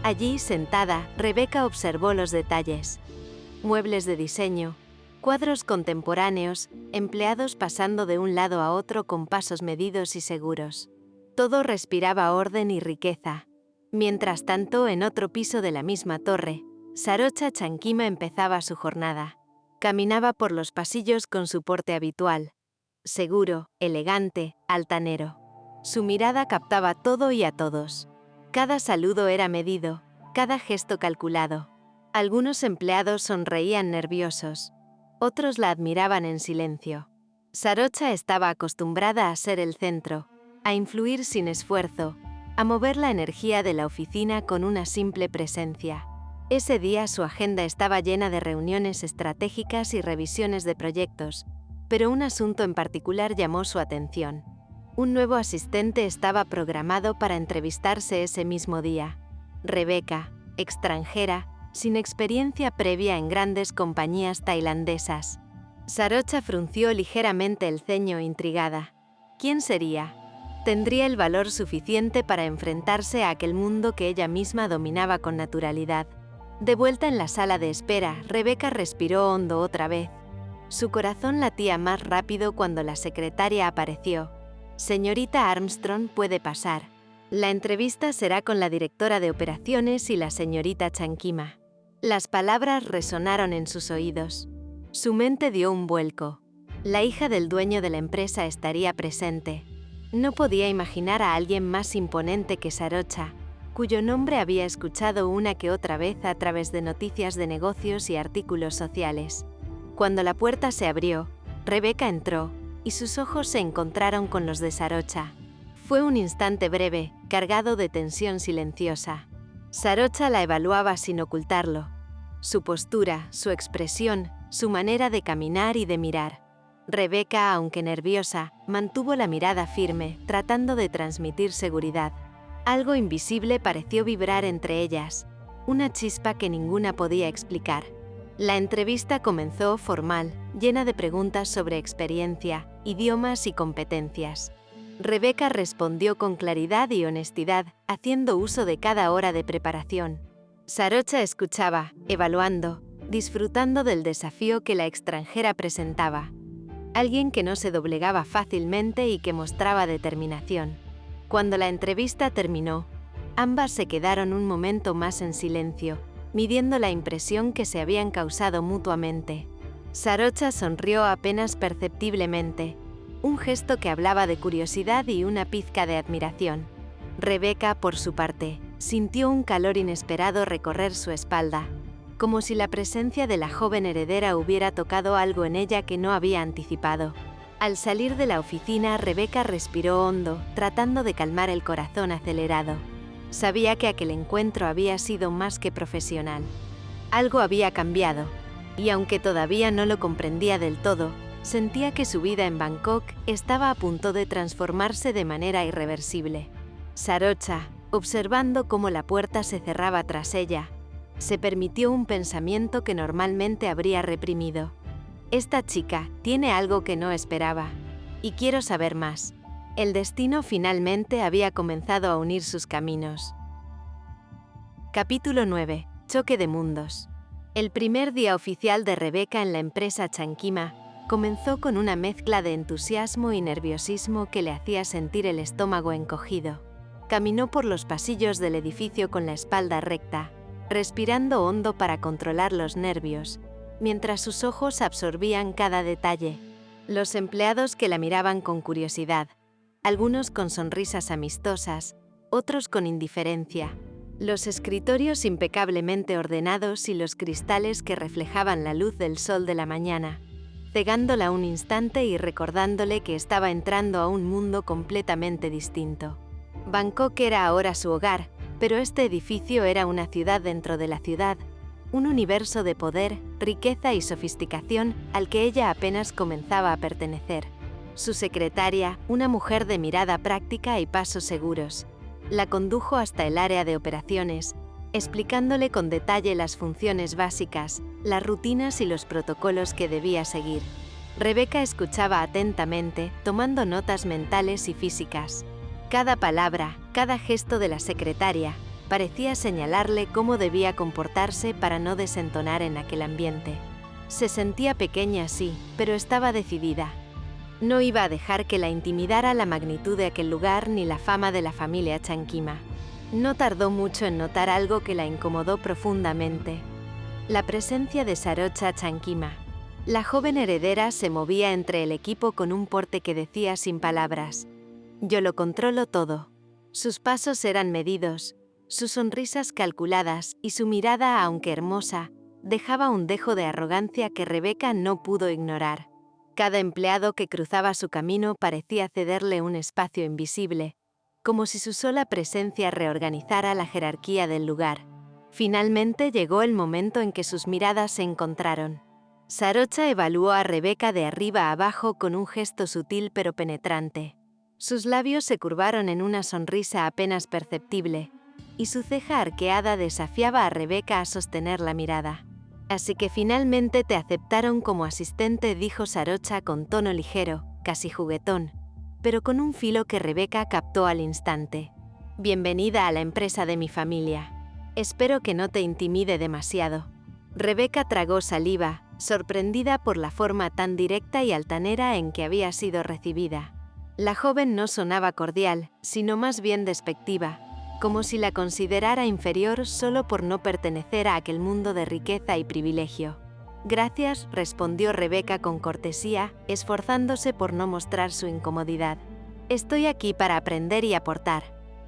Allí, sentada, Rebecca observó los detalles. Muebles de diseño, cuadros contemporáneos, empleados pasando de un lado a otro con pasos medidos y seguros. Todo respiraba orden y riqueza. Mientras tanto, en otro piso de la misma torre, Sarocha Chankima empezaba su jornada. Caminaba por los pasillos con su porte habitual. Seguro, elegante, altanero. Su mirada captaba todo y a todos. Cada saludo era medido, cada gesto calculado. Algunos empleados sonreían nerviosos. Otros la admiraban en silencio. Sarocha estaba acostumbrada a ser el centro, a influir sin esfuerzo, a mover la energía de la oficina con una simple presencia. Ese día su agenda estaba llena de reuniones estratégicas y revisiones de proyectos, pero un asunto en particular llamó su atención. Un nuevo asistente estaba programado para entrevistarse ese mismo día. Rebecca, extranjera, sin experiencia previa en grandes compañías tailandesas. Sarocha frunció ligeramente el ceño intrigada. ¿Quién sería? ¿Tendría el valor suficiente para enfrentarse a aquel mundo que ella misma dominaba con naturalidad? De vuelta en la sala de espera, Rebecca respiró hondo otra vez. Su corazón latía más rápido cuando la secretaria apareció. Señorita Armstrong, puede pasar. La entrevista será con la directora de operaciones y la señorita Chankima. Las palabras resonaron en sus oídos. Su mente dio un vuelco. La hija del dueño de la empresa estaría presente. No podía imaginar a alguien más imponente que Sarocha, cuyo nombre había escuchado una que otra vez a través de noticias de negocios y artículos sociales. Cuando la puerta se abrió, Rebecca entró, y sus ojos se encontraron con los de Sarocha. Fue un instante breve, cargado de tensión silenciosa. Sarocha la evaluaba sin ocultarlo. Su postura, su expresión, su manera de caminar y de mirar. Rebecca, aunque nerviosa, mantuvo la mirada firme, tratando de transmitir seguridad. Algo invisible pareció vibrar entre ellas, una chispa que ninguna podía explicar. La entrevista comenzó formal, llena de preguntas sobre experiencia, idiomas y competencias. Rebecca respondió con claridad y honestidad, haciendo uso de cada hora de preparación. Sarocha escuchaba, evaluando, disfrutando del desafío que la extranjera presentaba. Alguien que no se doblegaba fácilmente y que mostraba determinación. Cuando la entrevista terminó, ambas se quedaron un momento más en silencio, midiendo la impresión que se habían causado mutuamente. Sarocha sonrió apenas perceptiblemente, un gesto que hablaba de curiosidad y una pizca de admiración. Rebecca, por su parte, sintió un calor inesperado recorrer su espalda, como si la presencia de la joven heredera hubiera tocado algo en ella que no había anticipado. Al salir de la oficina, Rebecca respiró hondo, tratando de calmar el corazón acelerado. Sabía que aquel encuentro había sido más que profesional. Algo había cambiado. y aunque todavía no lo comprendía del todo, sentía que su vida en Bangkok estaba a punto de transformarse de manera irreversible. Sarocha, observando cómo la puerta se cerraba tras ella, se permitió un pensamiento que normalmente habría reprimido. Esta chica tiene algo que no esperaba, y quiero saber más. El destino finalmente había comenzado a unir sus caminos. Capítulo 9. Choque de mundos. El primer día oficial de Rebeca en la empresa Chankima comenzó con una mezcla de entusiasmo y nerviosismo que le hacía sentir el estómago encogido. Caminó por los pasillos del edificio con la espalda recta, respirando hondo para controlar los nervios, mientras sus ojos absorbían cada detalle. Los empleados que la miraban con curiosidad, algunos con sonrisas amistosas, otros con indiferencia. Los escritorios impecablemente ordenados y los cristales que reflejaban la luz del sol de la mañana, cegándola un instante y recordándole que estaba entrando a un mundo completamente distinto. Bangkok era ahora su hogar, pero este edificio era una ciudad dentro de la ciudad, un universo de poder, riqueza y sofisticación al que ella apenas comenzaba a pertenecer. Su secretaria, una mujer de mirada práctica y pasos seguros, la condujo hasta el área de operaciones, explicándole con detalle las funciones básicas, las rutinas y los protocolos que debía seguir. Rebeca escuchaba atentamente, tomando notas mentales y físicas. Cada palabra, cada gesto de la secretaria, parecía señalarle cómo debía comportarse para no desentonar en aquel ambiente. Se sentía pequeña, sí, pero estaba decidida. No iba a dejar que la intimidara la magnitud de aquel lugar ni la fama de la familia Chankima. No tardó mucho en notar algo que la incomodó profundamente: la presencia de Sarocha Chankima. La joven heredera se movía entre el equipo con un porte que decía sin palabras: «Yo lo controlo todo». Sus pasos eran medidos, sus sonrisas calculadas y su mirada, aunque hermosa, dejaba un dejo de arrogancia que Rebeca no pudo ignorar. Cada empleado que cruzaba su camino parecía cederle un espacio invisible, como si su sola presencia reorganizara la jerarquía del lugar. Finalmente llegó el momento en que sus miradas se encontraron. Sarocha evaluó a Rebeca de arriba a abajo con un gesto sutil pero penetrante. Sus labios se curvaron en una sonrisa apenas perceptible, y su ceja arqueada desafiaba a Rebeca a sostener la mirada. «Así que finalmente te aceptaron como asistente», dijo Sarocha con tono ligero, casi juguetón, pero con un filo que Rebeca captó al instante. «Bienvenida a la empresa de mi familia. Espero que no te intimide demasiado». Rebeca tragó saliva, sorprendida por la forma tan directa y altanera en que había sido recibida. La joven no sonaba cordial, sino más bien despectiva, como si la considerara inferior solo por no pertenecer a aquel mundo de riqueza y privilegio. «Gracias», respondió Rebeca con cortesía, esforzándose por no mostrar su incomodidad. «Estoy aquí para aprender y aportar».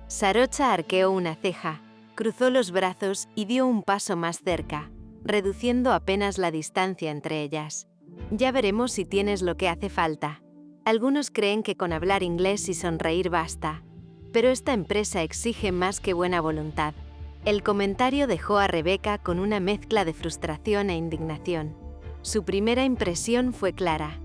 Sarocha arqueó una ceja, cruzó los brazos y dio un paso más cerca, reduciendo apenas la distancia entre ellas. «Ya veremos si tienes lo que hace falta. Algunos creen que con hablar inglés y sonreír basta, pero esta empresa exige más que buena voluntad». El comentario dejó a Rebeca con una mezcla de frustración e indignación. Su primera impresión fue clara.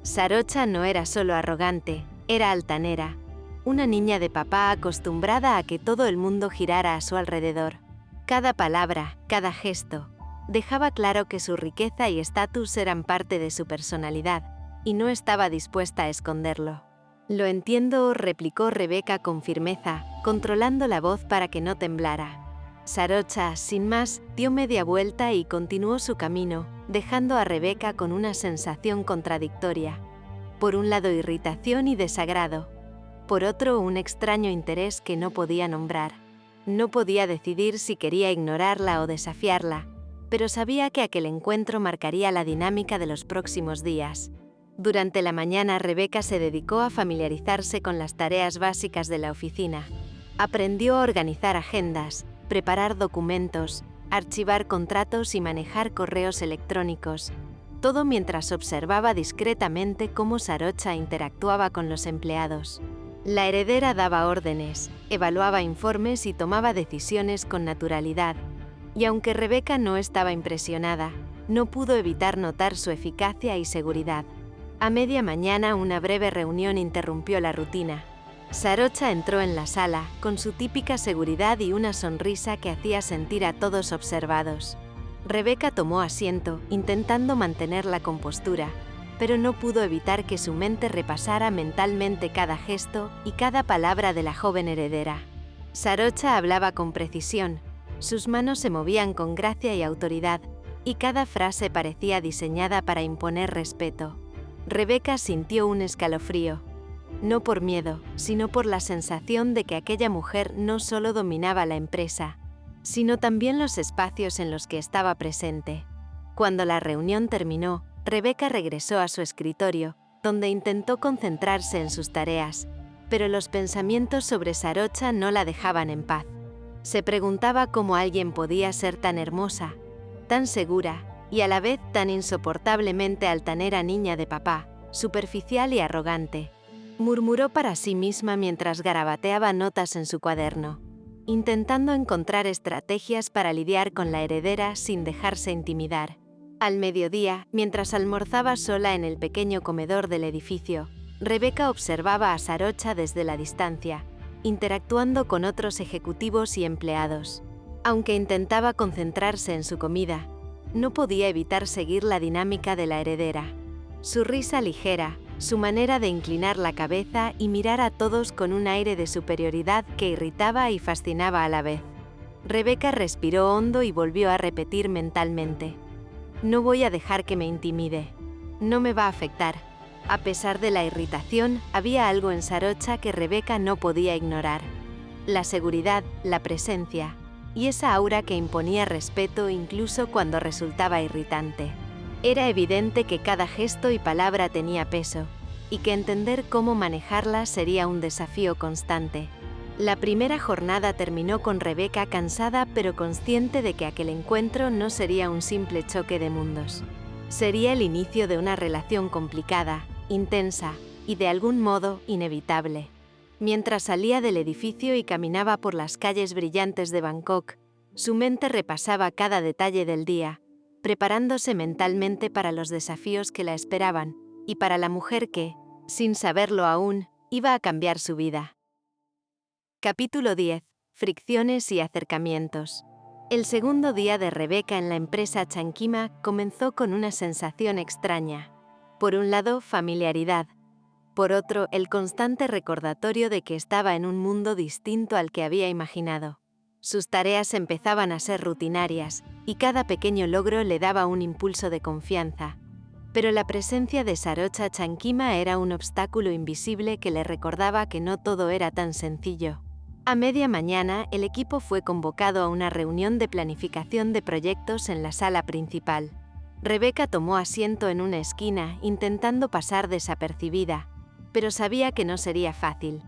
Sarocha no era solo arrogante, era altanera, una niña de papá acostumbrada a que todo el mundo girara a su alrededor. Cada palabra, cada gesto, dejaba claro que su riqueza y estatus eran parte de su personalidad, y no estaba dispuesta a esconderlo. «Lo entiendo», replicó Rebeca con firmeza, controlando la voz para que no temblara. Sarocha, sin más, dio media vuelta y continuó su camino, dejando a Rebeca con una sensación contradictoria. Por un lado irritación y desagrado, por otro un extraño interés que no podía nombrar. No podía decidir si quería ignorarla o desafiarla, pero sabía que aquel encuentro marcaría la dinámica de los próximos días. Durante la mañana Rebeca se dedicó a familiarizarse con las tareas básicas de la oficina. Aprendió a organizar agendas, preparar documentos, archivar contratos y manejar correos electrónicos, todo mientras observaba discretamente cómo Sarocha interactuaba con los empleados. La heredera daba órdenes, evaluaba informes y tomaba decisiones con naturalidad, y aunque Rebeca no estaba impresionada, no pudo evitar notar su eficacia y seguridad. A media mañana una breve reunión interrumpió la rutina. Sarocha entró en la sala, con su típica seguridad y una sonrisa que hacía sentir a todos observados. Rebeca tomó asiento, intentando mantener la compostura, pero no pudo evitar que su mente repasara mentalmente cada gesto y cada palabra de la joven heredera. Sarocha hablaba con precisión, sus manos se movían con gracia y autoridad, y cada frase parecía diseñada para imponer respeto. Rebeca sintió un escalofrío, no por miedo, sino por la sensación de que aquella mujer no solo dominaba la empresa, sino también los espacios en los que estaba presente. Cuando la reunión terminó, Rebeca regresó a su escritorio, donde intentó concentrarse en sus tareas, pero los pensamientos sobre Sarocha no la dejaban en paz. Se preguntaba cómo alguien podía ser tan hermosa, tan segura y a la vez tan insoportablemente altanera niña de papá, superficial y arrogante. Murmuró para sí misma mientras garabateaba notas en su cuaderno, intentando encontrar estrategias para lidiar con la heredera sin dejarse intimidar. Al mediodía, mientras almorzaba sola en el pequeño comedor del edificio, Rebeca observaba a Sarocha desde la distancia, interactuando con otros ejecutivos y empleados. Aunque intentaba concentrarse en su comida, no podía evitar seguir la dinámica de la heredera. Su risa ligera, su manera de inclinar la cabeza y mirar a todos con un aire de superioridad que irritaba y fascinaba a la vez. Rebeca respiró hondo y volvió a repetir mentalmente: «No voy a dejar que me intimide. No me va a afectar». A pesar de la irritación, había algo en Sarocha que Rebeca no podía ignorar. La seguridad, la presencia y esa aura que imponía respeto incluso cuando resultaba irritante. Era evidente que cada gesto y palabra tenía peso, y que entender cómo manejarla sería un desafío constante. La primera jornada terminó con Rebeca cansada pero consciente de que aquel encuentro no sería un simple choque de mundos. Sería el inicio de una relación complicada, intensa y de algún modo inevitable. Mientras salía del edificio y caminaba por las calles brillantes de Bangkok, su mente repasaba cada detalle del día, preparándose mentalmente para los desafíos que la esperaban y para la mujer que, sin saberlo aún, iba a cambiar su vida. Capítulo 10. Fricciones y acercamientos. El segundo día de Rebeca en la empresa Chankima comenzó con una sensación extraña. Por un lado, familiaridad. Por otro, el constante recordatorio de que estaba en un mundo distinto al que había imaginado. Sus tareas empezaban a ser rutinarias, y cada pequeño logro le daba un impulso de confianza. Pero la presencia de Sarocha Chankima era un obstáculo invisible que le recordaba que no todo era tan sencillo. A media mañana, el equipo fue convocado a una reunión de planificación de proyectos en la sala principal. Rebeca tomó asiento en una esquina, intentando pasar desapercibida, pero sabía que no sería fácil.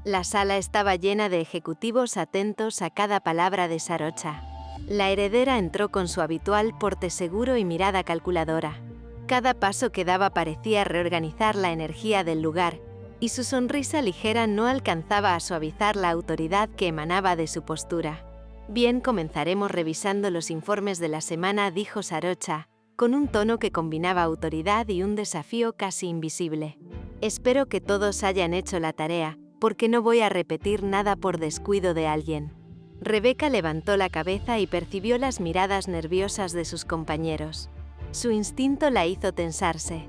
La sala estaba llena de ejecutivos atentos a cada palabra de Sarocha. La heredera entró con su habitual porte seguro y mirada calculadora. Cada paso que daba parecía reorganizar la energía del lugar, y su sonrisa ligera no alcanzaba a suavizar la autoridad que emanaba de su postura. «Bien, comenzaremos revisando los informes de la semana», dijo Sarocha, con un tono que combinaba autoridad y un desafío casi invisible. «Espero que todos hayan hecho la tarea, porque no voy a repetir nada por descuido de alguien». Rebeca levantó la cabeza y percibió las miradas nerviosas de sus compañeros. Su instinto la hizo tensarse.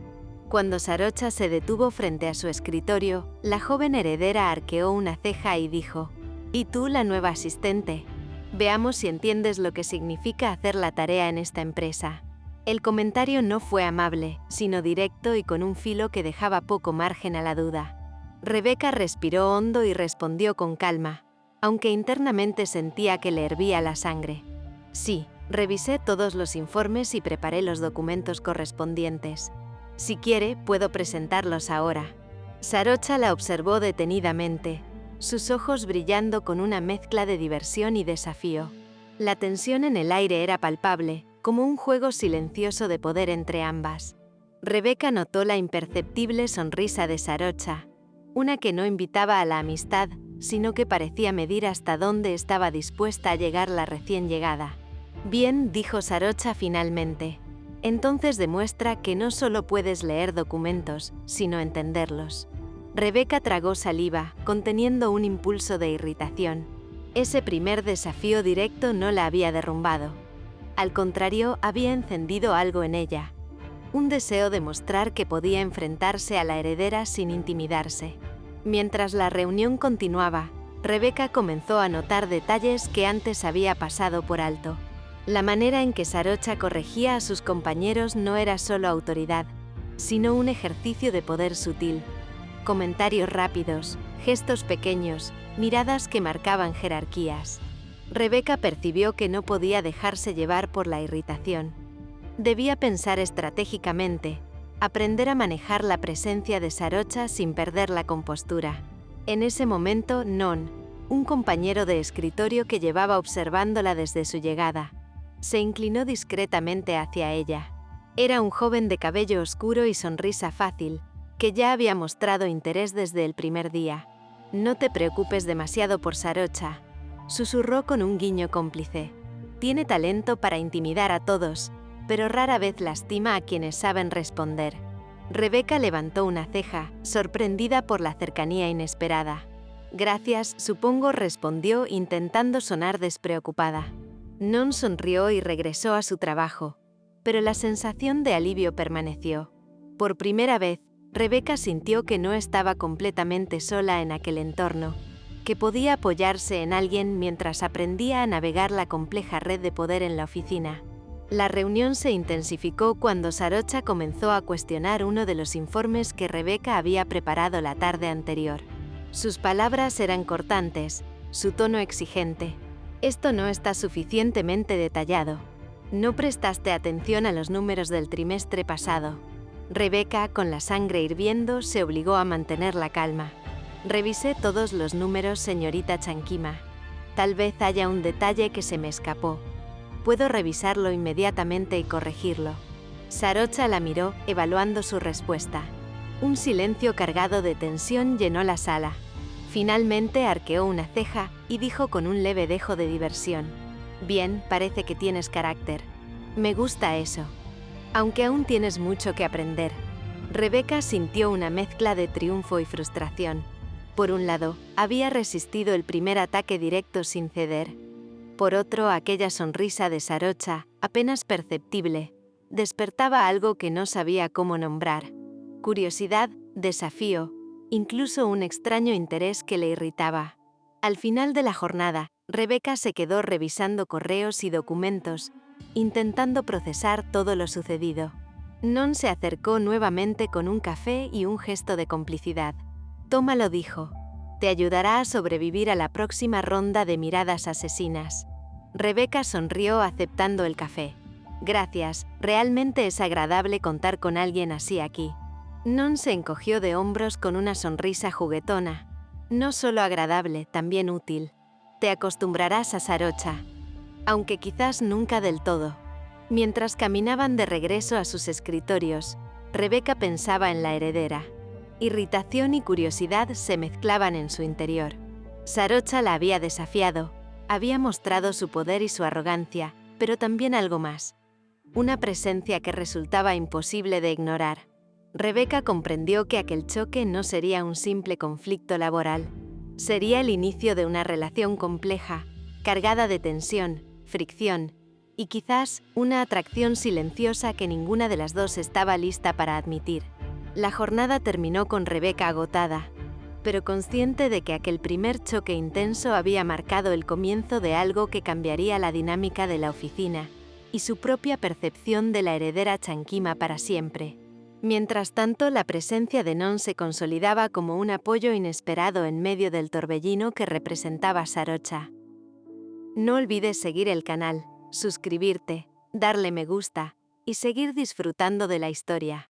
Cuando Sarocha se detuvo frente a su escritorio, la joven heredera arqueó una ceja y dijo: «¿Y tú, la nueva asistente? Veamos si entiendes lo que significa hacer la tarea en esta empresa». El comentario no fue amable, sino directo y con un filo que dejaba poco margen a la duda. Rebeca respiró hondo y respondió con calma, aunque internamente sentía que le hervía la sangre. «Sí, revisé todos los informes y preparé los documentos correspondientes. Si quiere, puedo presentarlos ahora». Sarocha la observó detenidamente, sus ojos brillando con una mezcla de diversión y desafío. La tensión en el aire era palpable, como un juego silencioso de poder entre ambas. Rebeca notó la imperceptible sonrisa de Sarocha, una que no invitaba a la amistad, sino que parecía medir hasta dónde estaba dispuesta a llegar la recién llegada. «Bien», dijo Sarocha finalmente. Entonces demuestra que no solo puedes leer documentos, sino entenderlos. Rebecca tragó saliva, conteniendo un impulso de irritación. Ese primer desafío directo no la había derrumbado. Al contrario, había encendido algo en ella. Un deseo de mostrar que podía enfrentarse a la heredera sin intimidarse. Mientras la reunión continuaba, Rebecca comenzó a notar detalles que antes había pasado por alto. La manera en que Sarocha corregía a sus compañeros no era solo autoridad, sino un ejercicio de poder sutil. Comentarios rápidos, gestos pequeños, miradas que marcaban jerarquías. Rebecca percibió que no podía dejarse llevar por la irritación. Debía pensar estratégicamente, aprender a manejar la presencia de Sarocha sin perder la compostura. En ese momento, Non, un compañero de escritorio que llevaba observándola desde su llegada, se inclinó discretamente hacia ella. Era un joven de cabello oscuro y sonrisa fácil, que ya había mostrado interés desde el primer día. «No te preocupes demasiado por Sarocha», susurró con un guiño cómplice. «Tiene talento para intimidar a todos, pero rara vez lastima a quienes saben responder». Rebecca levantó una ceja, sorprendida por la cercanía inesperada. «Gracias, supongo», respondió intentando sonar despreocupada. Non sonrió y regresó a su trabajo, pero la sensación de alivio permaneció. Por primera vez, Rebecca sintió que no estaba completamente sola en aquel entorno, que podía apoyarse en alguien mientras aprendía a navegar la compleja red de poder en la oficina. La reunión se intensificó cuando Sarocha comenzó a cuestionar uno de los informes que Rebecca había preparado la tarde anterior. Sus palabras eran cortantes, su tono exigente. «Esto no está suficientemente detallado. No prestaste atención a los números del trimestre pasado». Rebecca, con la sangre hirviendo, se obligó a mantener la calma. «Revisé todos los números, señorita Chankima. Tal vez haya un detalle que se me escapó. Puedo revisarlo inmediatamente y corregirlo». Sarocha la miró, evaluando su respuesta. Un silencio cargado de tensión llenó la sala. Finalmente arqueó una ceja y dijo con un leve dejo de diversión: «Bien, parece que tienes carácter. Me gusta eso. Aunque aún tienes mucho que aprender». Rebecca sintió una mezcla de triunfo y frustración. Por un lado, había resistido el primer ataque directo sin ceder. Por otro, aquella sonrisa de Sarocha, apenas perceptible, despertaba algo que no sabía cómo nombrar. Curiosidad, desafío, incluso un extraño interés que le irritaba. Al final de la jornada, Rebecca se quedó revisando correos y documentos, intentando procesar todo lo sucedido. Non se acercó nuevamente con un café y un gesto de complicidad. «Tómalo», dijo. «Te ayudará a sobrevivir a la próxima ronda de miradas asesinas». Rebecca sonrió aceptando el café. «Gracias, realmente es agradable contar con alguien así aquí». Non se encogió de hombros con una sonrisa juguetona. «No solo agradable, también útil. Te acostumbrarás a Sarocha. Aunque quizás nunca del todo». Mientras caminaban de regreso a sus escritorios, Rebecca pensaba en la heredera. Irritación y curiosidad se mezclaban en su interior. Sarocha la había desafiado, había mostrado su poder y su arrogancia, pero también algo más. Una presencia que resultaba imposible de ignorar. Rebecca comprendió que aquel choque no sería un simple conflicto laboral. Sería el inicio de una relación compleja, cargada de tensión, fricción y quizás una atracción silenciosa que ninguna de las dos estaba lista para admitir. La jornada terminó con Rebecca agotada, pero consciente de que aquel primer choque intenso había marcado el comienzo de algo que cambiaría la dinámica de la oficina y su propia percepción de la heredera Chankima para siempre. Mientras tanto, la presencia de Non se consolidaba como un apoyo inesperado en medio del torbellino que representaba Sarocha. No olvides seguir el canal, suscribirte, darle me gusta y seguir disfrutando de la historia.